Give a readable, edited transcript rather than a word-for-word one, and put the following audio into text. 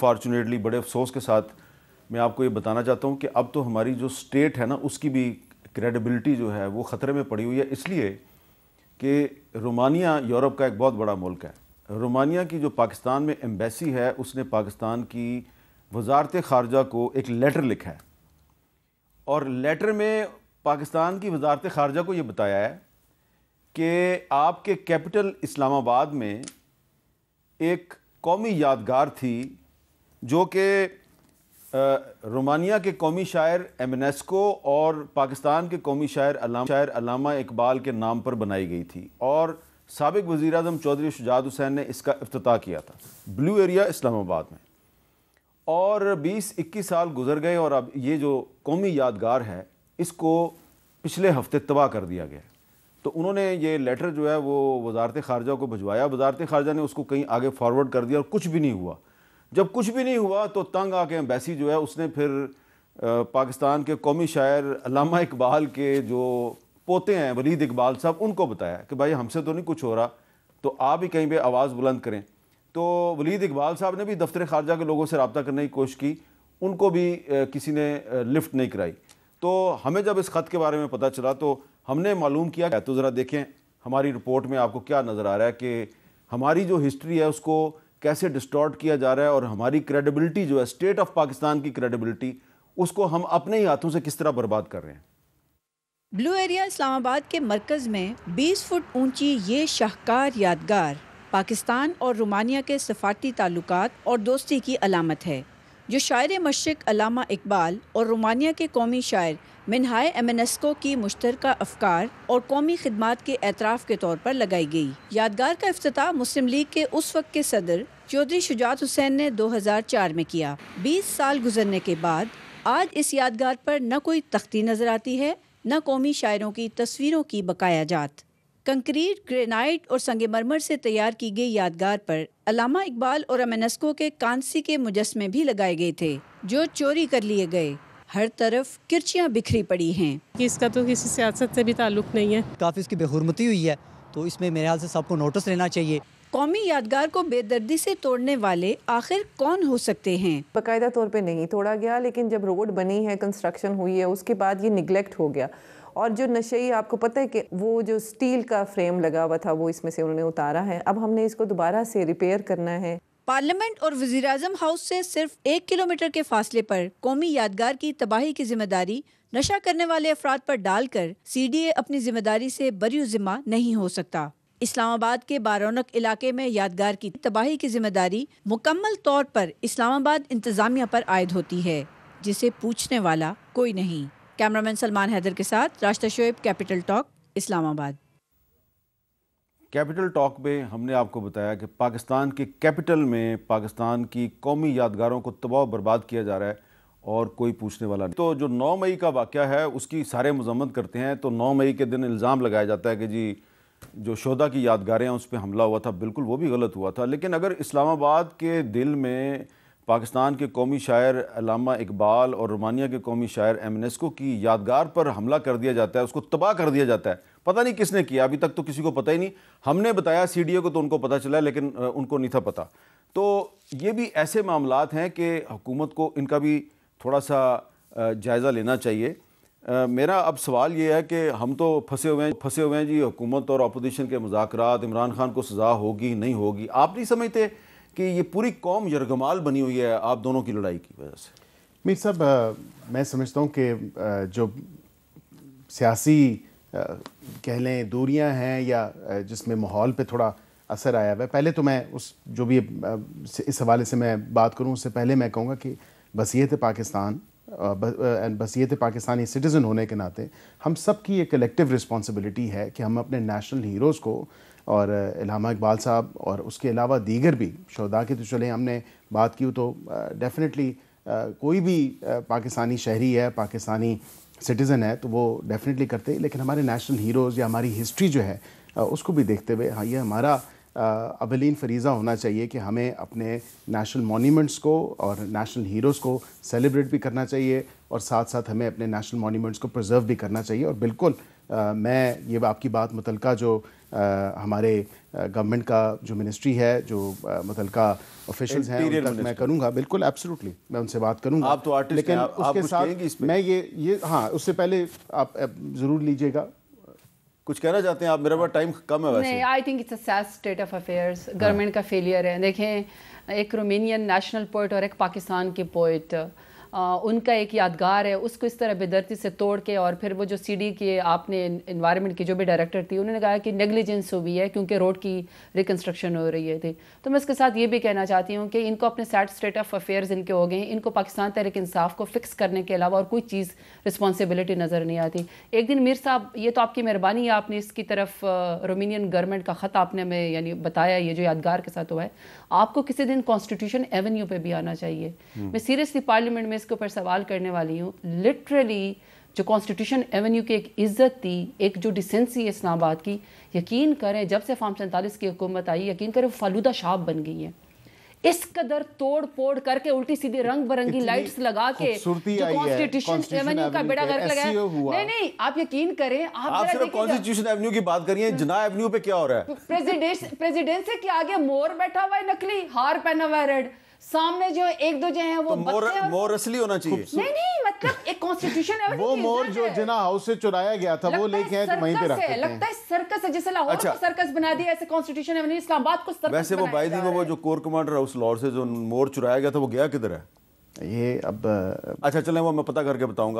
Unfortunately बड़े अफसोस के साथ मैं आपको ये बताना चाहता हूँ कि अब तो हमारी जो स्टेट है ना, उसकी भी क्रेडिबिलिटी जो है वो ख़तरे में पड़ी हुई है, इसलिए कि रोमानिया यूरोप का एक बहुत बड़ा मुल्क है। रोमानिया की जो पाकिस्तान में एम्बेसी है, उसने पाकिस्तान की वजारत ख़ारजा को एक लेटर लिखा है और लेटर में पाकिस्तान की वजारत ख़ारजा को ये बताया है कि आपके कैपिटल इस्लामाबाद में एक कौमी यादगार थी जो कि रोमानिया के कौमी शायर एमनेस्को और पाकिस्तान के कौमी शायर अल्लामा इकबाल के नाम पर बनाई गई थी और साबिक वज़ीर आज़म चौधरी शुजात हुसैन ने इसका इफ्तिताह किया था ब्लू एरिया इस्लामाबाद में। और 20-21 साल गुजर गए और अब ये जो कौमी यादगार है इसको पिछले हफ्ते तबाह कर दिया गया। तो उन्होंने ये लेटर जो है वो वजारत ख़ारजा को भिजवाया, वजारत ख़ारजा ने उसको कहीं आगे फॉरवर्ड कर दिया और कुछ भी नहीं हुआ। जब कुछ भी नहीं हुआ तो तंग आके एम्बेसी जो है उसने फिर पाकिस्तान के कौमी शायर अल्लामा इकबाल के जो पोते हैं वलीद इकबाल साहब, उनको बताया कि भाई हमसे तो नहीं कुछ हो रहा, तो आप ही कहीं पे आवाज़ बुलंद करें। तो वलीद इकबाल साहब ने भी दफ्तर ख़ारजा के लोगों से रब्ता करने की कोशिश की, उनको भी किसी ने लिफ्ट नहीं कराई। तो हमें जब इस ख़त के बारे में पता चला तो हमने मालूम किया। तो ज़रा देखें हमारी रिपोर्ट में आपको क्या नज़र आ रहा है कि हमारी जो हिस्ट्री है उसको कैसे डिस्टॉर्ट किया जा रहा है और हमारी क्रेडिबिलिटी जो है, स्टेट ऑफ पाकिस्तान की क्रेडिबिलिटी, उसको हम अपने ही हाथों से किस तरह बर्बाद कर रहे हैं। ब्लू एरिया इस्लामाबाद के मरकज़ में 20 फुट ऊंची ये शाहकार यादगार पाकिस्तान और रोमानिया के सफ़ारती ताल्लुकात और दोस्ती की अलामत है, जो शायर मशरिक़ अल्लामा इकबाल और रोमानिया के कौमी शायर मिनहाय एमनेस्को की मुश्तरका अफ़कार और कौमी खिदमात के एतराफ़ के तौर पर लगाई गई। यादगार का इफ्तिताह मुस्लिम लीग के उस वक्त के सदर चौधरी शुजात हुसैन ने 2004 में किया। 20 साल गुजरने के बाद आज इस यादगार पर न कोई तख्ती नज़र आती है, न कौमी शायरों की तस्वीरों की बकाया जात। कंक्रीट, ग्रेनाइट और संगमरमर से तैयार की गई यादगार पर अल्लामा इकबाल और एमनेस्को के कांसी के मुजस्मे भी लगाए गए थे, जो चोरी कर लिए गए। हर तरफ किरचियाँ बिखरी पड़ी हैं। इसका तो किसी सियासत से भी ताल्लुक नहीं है। काफ़ी इसकी बेहुरमती हुई है, तो इसमें मेरे ख्याल से सबको नोटिस लेना चाहिए। कौमी यादगार को बेदर्दी से तोड़ने वाले आखिर कौन हो सकते हैं? बाकायदा तौर पे नहीं तोड़ा गया, लेकिन जब रोड बनी है, कंस्ट्रक्शन हुई है, उसके बाद ये निगलेक्ट हो गया। और जो नशई, आपको पता है कि वो जो स्टील का फ्रेम लगा हुआ था वो इसमें से उन्होंने उतारा है। अब हमने इसको दोबारा से रिपेयर करना है। पार्लियामेंट और वज़ीर आज़म हाउस से सिर्फ 1 किलोमीटर के फासले पर कौमी यादगार की तबाही की जिम्मेदारी नशा करने वाले अफराद पर डालकर CDA अपनी जिम्मेदारी से बरी ज़िम्मा नहीं हो सकता। इस्लामाबाद के बारौनक इलाके में यादगार की तबाही की जिम्मेदारी मुकम्मल तौर पर इस्लामाबाद इंतज़ामिया पर आयद होती है, जिसे पूछने वाला कोई नहीं। कैमरामैन सलमान हैदर के साथ Rashida Shoaib, capital talk, Islamabad. Capital talk में हमने आपको बताया कि पाकिस्तान के कैपिटल में पाकिस्तान की कौमी यादगारों को तबाह बर्बाद किया जा रहा है और कोई पूछने वाला नहीं। तो जो 9 मई का वाक़या है उसकी सारे मजम्मत करते हैं। तो 9 मई के दिन इल्ज़ाम लगाया जाता है कि जी जो शोधा की यादगारें हैं उस पर हमला हुआ था, बिल्कुल वो भी गलत हुआ था। लेकिन अगर इस्लामाबाद के दिल में पाकिस्तान के कौमी शायर अल्लामा इकबाल और रोमानिया के कौमी शायर एमनेस्को की यादगार पर हमला कर दिया जाता है, उसको तबाह कर दिया जाता है, पता नहीं किसने किया, अभी तक तो किसी को पता ही नहीं। हमने बताया CDA को तो उनको पता चला, लेकिन उनको नहीं था पता। तो ये भी ऐसे मामलात हैं कि हुकूमत को इनका भी थोड़ा सा जायज़ा लेना चाहिए। मेरा अब सवाल ये है कि हम तो फंसे हुए हैं जी हुकूमत और अपोजिशन के मुज़ाकरात, इमरान खान को सज़ा होगी नहीं होगी। आप नहीं समझते कि ये पूरी कौम यरगमाल बनी हुई है आप दोनों की लड़ाई की वजह से? मीर साहब, मैं समझता हूँ कि जो सियासी कह लें दूरियां हैं या जिसमें माहौल पे थोड़ा असर आया हुआ है, पहले तो मैं उस जो भी इस हवाले से मैं बात करूँ उससे पहले मैं कहूँगा कि बसीयत पाकिस्तान, बसीयत पाकिस्तानी सिटीज़न होने के नाते हम सब की एक कलेक्टिव रिस्पॉन्सिबिलिटी है कि हम अपने नेशनल हीरोज़ को और अल्लामा इकबाल साहब और उसके अलावा दीगर भी शोधा की तो चले हमने बात की, तो डेफिनेटली कोई भी पाकिस्तानी शहरी है, पाकिस्तानी सिटीज़न है, तो वो डेफिनेटली करते हैं। लेकिन हमारे नेशनल हीरोज़ या हमारी हिस्ट्री जो है उसको भी देखते हुए हाँ, ये हमारा अवलीन फरीज़ा होना चाहिए कि हमें अपने नेशनल मॉन्यूमेंट्स को और नेशनल हीरोज़ को सेलिब्रेट भी करना चाहिए और साथ साथ हमें अपने नेशनल मॉन्यूमेंट्स को प्रिजर्व भी करना चाहिए। और बिल्कुल मैं ये आपकी बात मुतलका जो हमारे गवर्नमेंट का जो मिनिस्ट्री है, जो मुतलका ऑफिशियल्स हैं, उन तक मैं करूँगा, बिल्कुल एब्सोल्युटली मैं उनसे बात करूँगा। आप तो आर्टिस्ट लेकिन हैं, उसके आप साथ मैं ये हाँ, उससे पहले आप ज़रूर लीजिएगा। कुछ कहना चाहते हैं आप? मेरे पास टाइम कम है वैसे। नहीं, I think it's a sad state of affairs. Government का फेलियर है। देखें, एक रोमेनियन नेशनल पोइट और एक पाकिस्तान के पोइट, उनका एक यादगार है, उसको इस तरह बेदर्दी से तोड़ के, और फिर वो जो सीडी के आपने इन्वायरमेंट की जो भी डायरेक्टर थी, उन्होंने कहा कि नेग्लिजेंस हुई है क्योंकि रोड की रिकन्स्ट्रक्शन हो रही है थी। तो मैं इसके साथ ये भी कहना चाहती हूँ कि इनको अपने सैड स्टेट ऑफ अफेयर्स इनके हो गए हैं, इनको पाकिस्तान तहरीक इंसाफ को फिक्स करने के अलावा और कोई चीज़ रिस्पॉन्सिबिलिटी नज़र नहीं आती। एक दिन मीर साहब, ये तो आपकी मेहरबानी है, आपने इसकी तरफ रोमेनियन गवर्नमेंट का ख़त आपने हमें यानी बताया, ये जो यादगार के साथ हुआ है, आपको किसी दिन कॉन्स्टिट्यूशन एवेन्यू पे भी आना चाहिए। मैं सीरियसली पार्लियामेंट में इसके ऊपर सवाल करने वाली हूँ। लिटरली जो कॉन्स्टिट्यूशन एवेन्यू की एक इज्जत थी, एक जो डिसेंसी है इस्लामाबाद की, यकीन करें जब से फार्म 47 की हुकूमत आई, यकीन करें फालूदा शाप बन गई है। इस कदर तोड़ फोड़ करके उल्टी सीधी रंग बिरंगी लाइट्स लगा के जो कॉन्स्टिट्यूशन एवेन्यू का बेड़ा गर्क लगाया। नहीं नहीं, आप यकीन करें, आप सिर्फ कॉन्स्टिट्यूशन एवेन्यू की बात करिए, जिन्ना एवेन्यू पे क्या हो रहा है? प्रेसिडेंसी के आगे मोर बैठा हुआ है, नकली हार पहना हुआ है रेड, सामने जो एक दो जो है वो तो मोर असली होना चाहिए। नहीं, मतलब एक कॉन्स्टिट्यूशन है, वो मोर जो जिना हाउस से चुराया गया था वो लेके आए तो वहीं पे रखते हैं। लगता है सर्कस है, जैसे लाहौर को सर्कस बना दिया, ऐसे कॉन्स्टिट्यूशन है इस्लामाबाद को सर्कस। वैसे वो बाई दी वो जो कोर कमांडर हाउस लाहौर से जो मोर चुराया गया था, वो गया किधर है ये? अब अच्छा चलें, वो मैं पता करके बताऊंगा।